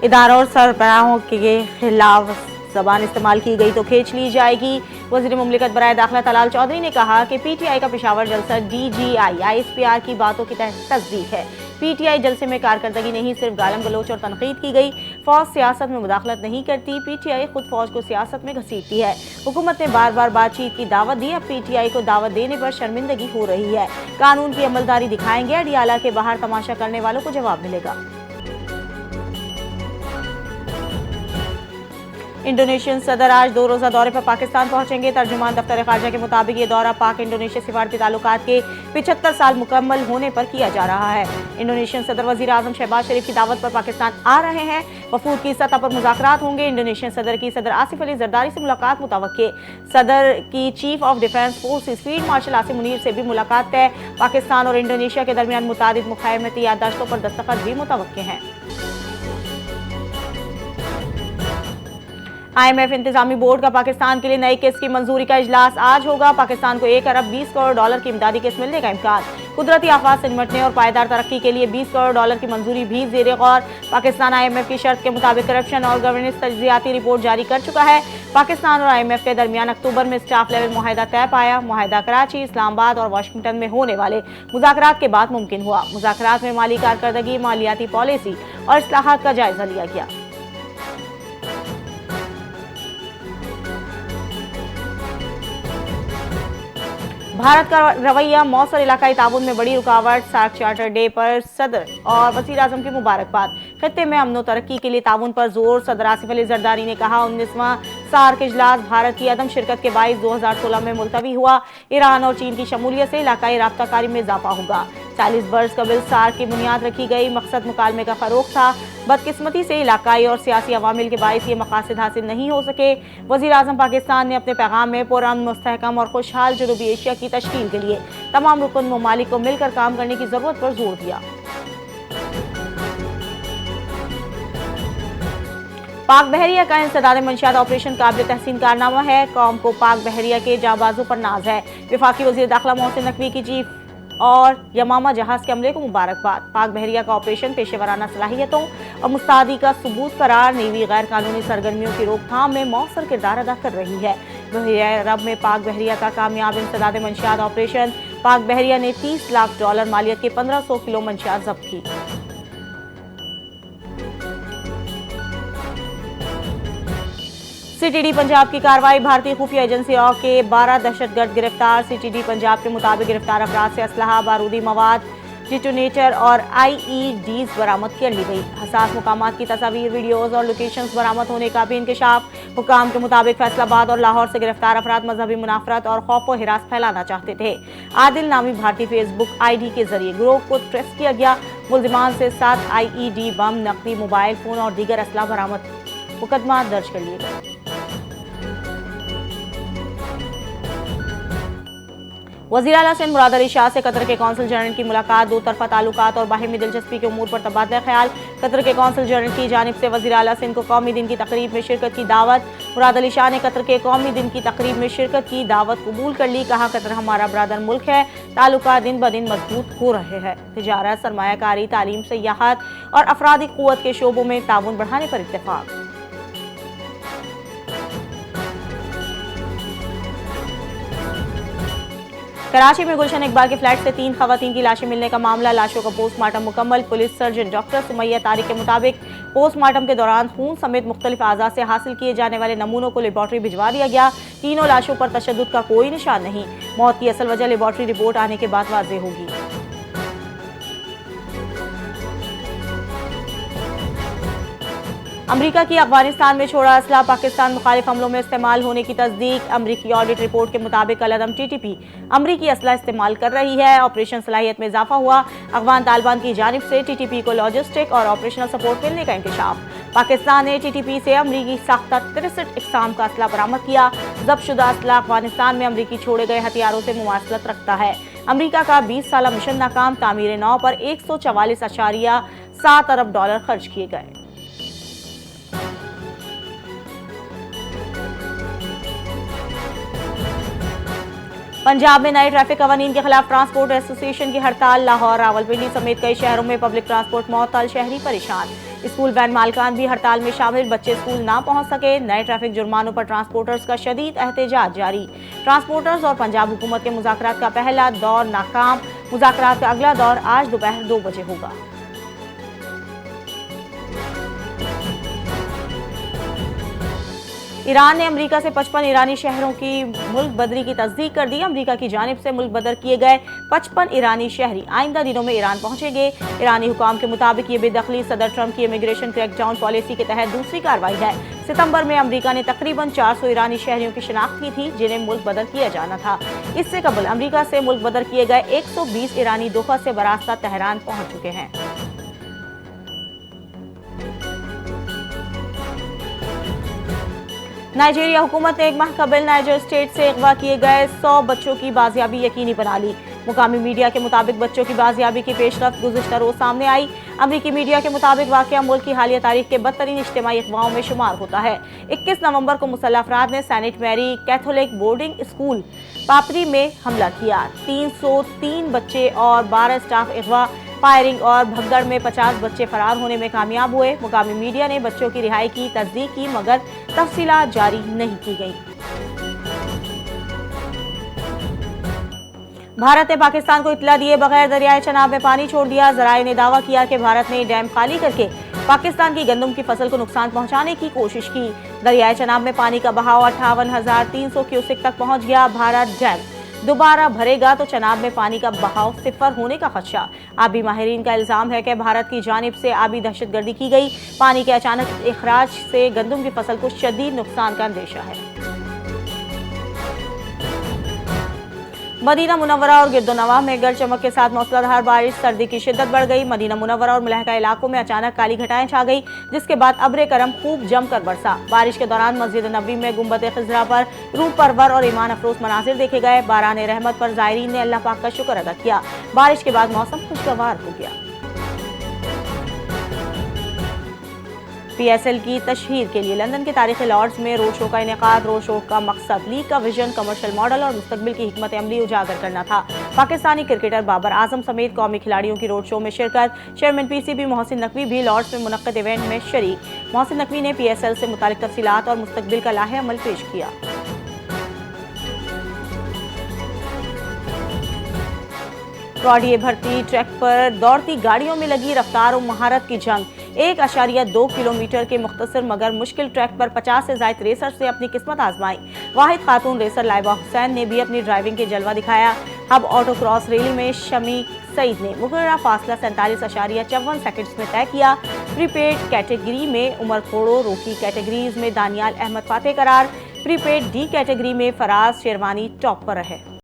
इदारों और सरबराहों के खिलाफ ज़बान इस्तेमाल की गई तो खींच ली जाएगी। वज़ीर मुमलिकत बराए दाखिला तलाल चौधरी ने कहा कि पीटीआई का पेशावर जलसा DGI ISPR की बातों की तस्दीक है। पीटीआई जलसे में कारकर्दगी नहीं, सिर्फ गालम गलोच और तनकीद की गई। फौज सियासत में मुदाखलत नहीं करती, पीटीआई खुद फौज को सियासत में घसीटती है। हुकूमत ने बार बार बातचीत की दावत दी, अब पीटीआई को दावत देने पर शर्मिंदगी हो रही है। कानून की अमलदारी दिखाएंगे, अडियाला के बाहर तमाशा करने वालों को जवाब मिलेगा। इंडोनेशियन सदर आज 2 रोज़ा दौरे पर पाकिस्तान पहुंचेंगे। तर्जुमान दफ्तर खारजा के मुताबिक ये दौरा पाक इंडोनेशिया सिफारती ताल्लुकात के 75 साल मुकम्मल होने पर किया जा रहा है। इंडोनेशियन सदर वज़ीर आज़म शहबाज शरीफ की दावत पर पाकिस्तान आ रहे हैं। वफूद की सतह पर मुज़ाकरात होंगे। इंडोनेशियन सदर की सदर आसिफ अली जरदारी से मुलाकात मुतवक्के। सदर की chief of defence forces field marshal Asim Munir से भी मुलाकात तय। पाकिस्तान और इंडोनेशिया के दरमियान मुतादिद मुखायमती याददाश्तों पर दस्तखत भी मुतवक्के हैं। IMF इंतजामी बोर्ड का पाकिस्तान के लिए नई किस्त की मंजूरी का इजलास आज होगा। पाकिस्तान को 1 अरब 20 करोड़ डॉलर की इमदादी किस्त मिलने का इम्कान। कुदरती आफात से निपटने और पायदार तरक्की के लिए 20 करोड़ डॉलर की मंजूरी भी ज़ेरे गौर। पाकिस्तान IMF की शर्त के मुताबिक करप्शन और गवर्नेंस तजियाती रिपोर्ट जारी कर चुका है। पाकिस्तान और IMF के दरमियान अक्टूबर में स्टाफ लेवल मुआहदा तय पाया। मुआहदा कराची, इस्लामाबाद और वाशिंगटन में होने वाले मुज़ाकरात के बाद मुमकिन हुआ। मुज़ाकरात में माली कारकर्दगी, मालियाती पॉलिसी और इस्लाहात का जायजा लिया गया। भारत का रवैया मौसर इलाकाई ताउन में बड़ी रुकावट। सार्क चार्टर डे पर सदर और वज़ीर आज़म की मुबारकबाद। खित्ते में अमन व तरक्की के लिए ताउन पर जोर। सदर आसिफ अली जरदारी ने कहा 19वां सार्क इजलास भारत की अदम शिरकत के बाइस 2016 में मुलतवी हुआ। ईरान और चीन की शमूलियत से इलाकाई राब्ताकारी में इजाफा होगा। 40 बरस कबिल सार्क की बुनियाद रखी गई। मकसद मुकालमे का फरोग था। बदकिस्मती से इलाकाई और सियासी अवामिल के बाइस ये मकासद हासिल नहीं हो सके। वज़ीर आज़म पाकिस्तान ने अपने पैगाम में पुरअमन, मुस्तहकम और खुशहाल जनूबी एशिया की तश्कील के लिए तमाम रुकन ममालिक को मिलकर काम करने की जरूरत पर जोर दिया। पाक बहरिया का इंसदाद मंशियात ऑपरेशन काबिल तहसीन कारनामा है। कौम को पाक बहरिया के जाबाजों पर नाज है। वफाकी वज़ीर दाखिला मोहसिन नकवी की चीफ और यमामा जहाज के अमले को मुबारकबाद। पाक बहरिया का ऑपरेशन पेशेवराना सलाहियतों और मुस्तैदी का सबूत करार। नेवी गैर कानूनी सरगर्मियों की रोकथाम में मौसर किरदार अदा कर रही है। बहरिया अरब में पाक बहरिया का कामयाब इंसदाद मंशियात ऑपरेशन। पाक बहरिया ने 30 लाख डॉलर मालियत के 1500 किलो मंशियात जब्त की। CTD पंजाब की कार्रवाई। भारतीय खुफिया एजेंसी के 12 दहशतगर्द गिरफ्तार। CTD पंजाब के मुताबिक गिरफ्तार अफराद से असलहा, बारूदी मवाद, डिटोनेटर और IEDs बरामद कर ली गई। हसास मुकामात की तस्वीर, वीडियोज और लोकेशंस बरामद होने का भी इंकशाफ। हुकाम के मुताबिक फैसलाबाद और लाहौर से गिरफ्तार अफराद मजहबी मुनाफरत और खौफ व हिरास फैलाना चाहते थे। आदिल नामी भारतीय फेसबुक ID के जरिए गिरोह को ट्रेस किया गया। मुलजिमान से 7 IED बम, नकदी, मोबाइल फोन और दीगर असला बरामद। मुकदमा दर्ज कर लिए गए। वज़ीर आला सिंध मुराद अली शाह से कतर के कौंसल जनरल की मुलाकात। दो तरफा ताल्लुकात और बाहिमी दिलचस्पी के उमूर पर तबादला ख्याल। कतर के कौंसल जनरल की जानिब से वज़ीर आला सिंध को कौमी दिन की तकरीब में शिरकत की दावत। मुराद अली शाह ने कतर के कौमी दिन की तकरीब में शिरकत की दावत कबूल कर ली। कहा कतर हमारा बरादर मुल्क है, ताल्लुकात दिन ब दिन मजबूत हो रहे हैं। तिजारत, सरमायाकारी, तालीम, सयाहत और अफरादी क़ुव्वत के शोबों में ताउन बढ़ाने पर इत्तेफाक। कराची में गुलशन इकबाल के फ्लैट से 3 खवातीन की लाशें मिलने का मामला। लाशों का पोस्टमार्टम मुकम्मल। Police surgeon doctor Sumaiya Tariq के मुताबिक पोस्टमार्टम के दौरान खून समेत मुख्तलिफ आज़ा से हासिल किए जाने वाले नमूनों को लेबॉर्ट्री भिजवा दिया गया। तीनों लाशों पर तशद्दुद का कोई निशान नहीं। मौत की असल वजह लेबॉर्ट्री रिपोर्ट आने के बाद वाज़ेह होगी। अमरीका की अफगानिस्तान में छोड़ा असला पाकिस्तान मुखालिफ हमलों में इस्तेमाल होने की तस्दीक। अमरीकी ऑडिट रिपोर्ट के मुताबिक अलअदम TTP अमरीकी असला इस्तेमाल कर रही है। ऑपरेशन सलाहियत में इजाफा हुआ। अफगान तालिबान की जानिब से TTP को लॉजिस्टिक और ऑपरेशनल सपोर्ट मिलने का इंकशाफ। पाकिस्तान ने TTP से अमरीकी साख्ता 63 इकसाम का असला बरामद किया। जब्त शुदा असला अफगानिस्तान में अमरीकी छोड़े गए हथियारों से मुमासलत रखता है। अमरीका का 20 साला मिशन नाकाम। तामीर नौ पर 144.7 अरब डॉलर खर्च किए गए। पंजाब में नए ट्रैफिक कवानीन के खिलाफ ट्रांसपोर्ट एसोसिएशन की हड़ताल। लाहौर, रावलपिंडी समेत कई शहरों में पब्लिक ट्रांसपोर्ट मअतल, शहरी परेशान। स्कूल वैन मालिकान भी हड़ताल में शामिल, बच्चे स्कूल ना पहुंच सके। नए ट्रैफिक जुर्मानों पर ट्रांसपोर्टर्स का शदीद एहतजाज जारी। ट्रांसपोर्टर्स और पंजाब हुकूमत के मुज़ाकरात का पहला दौर नाकाम। मुज़ाकरात का अगला दौर आज दोपहर 2 बजे होगा। ईरान ने अमेरिका से 55 ईरानी शहरों की मुल्क बदरी की तस्दीक कर दी। अमेरिका की जानिब से मुल्क बदर किए गए 55 ईरानी शहरी आइंदा दिनों में ईरान पहुंचेंगे। ईरानी हुकाम के मुताबिक ये बेदखली सदर ट्रंप की इमिग्रेशन क्रैकडाउन पॉलिसी के तहत दूसरी कार्रवाई है। सितंबर में अमेरिका ने तकरीबन 400 ईरानी शहरियों की शिनाख्त की थी, जिन्हें मुल्क बदर किया जाना था। इससे कबल अमेरिका से मुल्क बदर किए गए 120 ईरानी दोहा से बरास्ता तेहरान पहुंच चुके हैं। नाइजीरिया हुकूमत ने एक माह कबल नाइजर स्टेट से अगवा किए गए 100 बच्चों की बाजियाबी यकीनी बना ली। मुकामी मीडिया के मुताबिक बच्चों की बाजियाबी की पेशरफ्त गुज़िश्ता रोज सामने आई। अमरीकी मीडिया के मुताबिक वाकया मुल्क की हालिया तारीख के बदतरीन इज्तिमाई अगवाओं में शुमार होता है। 21 नवंबर को मुसल्लह अफराद ने Saint Mary Catholic boarding school Papri में हमला किया। 303 बच्चे और 12 स्टाफ अगवा, फायरिंग और भगदड़ में 50 बच्चे फरार होने में कामयाब हुए। मुकामी मीडिया ने बच्चों की रिहाई की तस्दीक की, मगर तफसीलात जारी नहीं की गई। भारत ने पाकिस्तान को इत्तला दिए बगैर दरियाए चनाब में पानी छोड़ दिया। जराये ने दावा किया कि भारत ने डैम खाली करके पाकिस्तान की गंदम की फसल को नुकसान पहुंचाने की कोशिश की। दरियाए चनाब में पानी का बहाव 58,300 क्यूसेक तक पहुंच गया। भारत डैम दोबारा भरेगा तो चनाब में पानी का बहाव सिफर होने का खदशा। आबी माहिरीन का इल्जाम है कि भारत की जानिब से आबी दहशतगर्दी की गई। पानी के अचानक इखराज से गंदम की फसल को शदीद नुकसान का अंदेशा है। मदीना मुनव्वरा और गिरदोनवाह में गरज चमक के साथ मौसलाधार बारिश, सर्दी की शिद्दत बढ़ गई। मदीना मुनव्वरा और मुलहका इलाकों में अचानक काली घटाएं छा गई, जिसके बाद अब्र करम खूब जमकर बरसा। बारिश के दौरान मस्जिद नबी में गुंबद खिजरा पर रूह परवर और ईमान अफरोज मनाजिर देखे गए। बारान रहमत पर ज़ायरीन ने अल्लाह पाक का शुक्र अदा किया। बारिश के बाद मौसम खुशगवार हो गया। PSL की तशहीर के लिए लंदन के तारीखी लॉर्ड्स में रोड शो का इनेकाद। रोड शो का मकसद लीग का विजन, कमर्शियल मॉडल और मुस्तकबिल की हिकमत अमली उजागर करना था। पाकिस्तानी क्रिकेटर बाबर आजम समेत कौमी खिलाड़ियों की रोड शो में शिरकत। चेयरमैन PCB मोहसिन नकवी भी लॉर्ड्स में मुनक्किद इवेंट में शरीक। मोहसिन नकवी ने PSL से मुतालिक तफसीलात और मुस्तकबिल का लाहे अमल पेश किया। प्रौढ़ी भर्ती ट्रैक पर दौड़ती गाड़ियों में लगी रफ्तार और महारत की जंग। 1.2 किलोमीटर के मुख्तसर मगर मुश्किल ट्रैक पर 50 से ज्यादा रेसर से अपनी किस्मत आजमाई। वाहिद खातून रेसर लाइबा हुसैन ने भी अपनी ड्राइविंग के जलवा दिखाया। हब ऑटो क्रॉस रैली में शमी सईद ने मुकर्ररा फासला 47.54 सेकंड्स में तय किया। प्रीपेड कैटेगरी में उमर खोड़ो, रोकी कैटेगरीज में दानियाल अहमद फातेह करार। प्रीपेड D कैटेगरी में फराज शेरवानी टॉप पर रहे।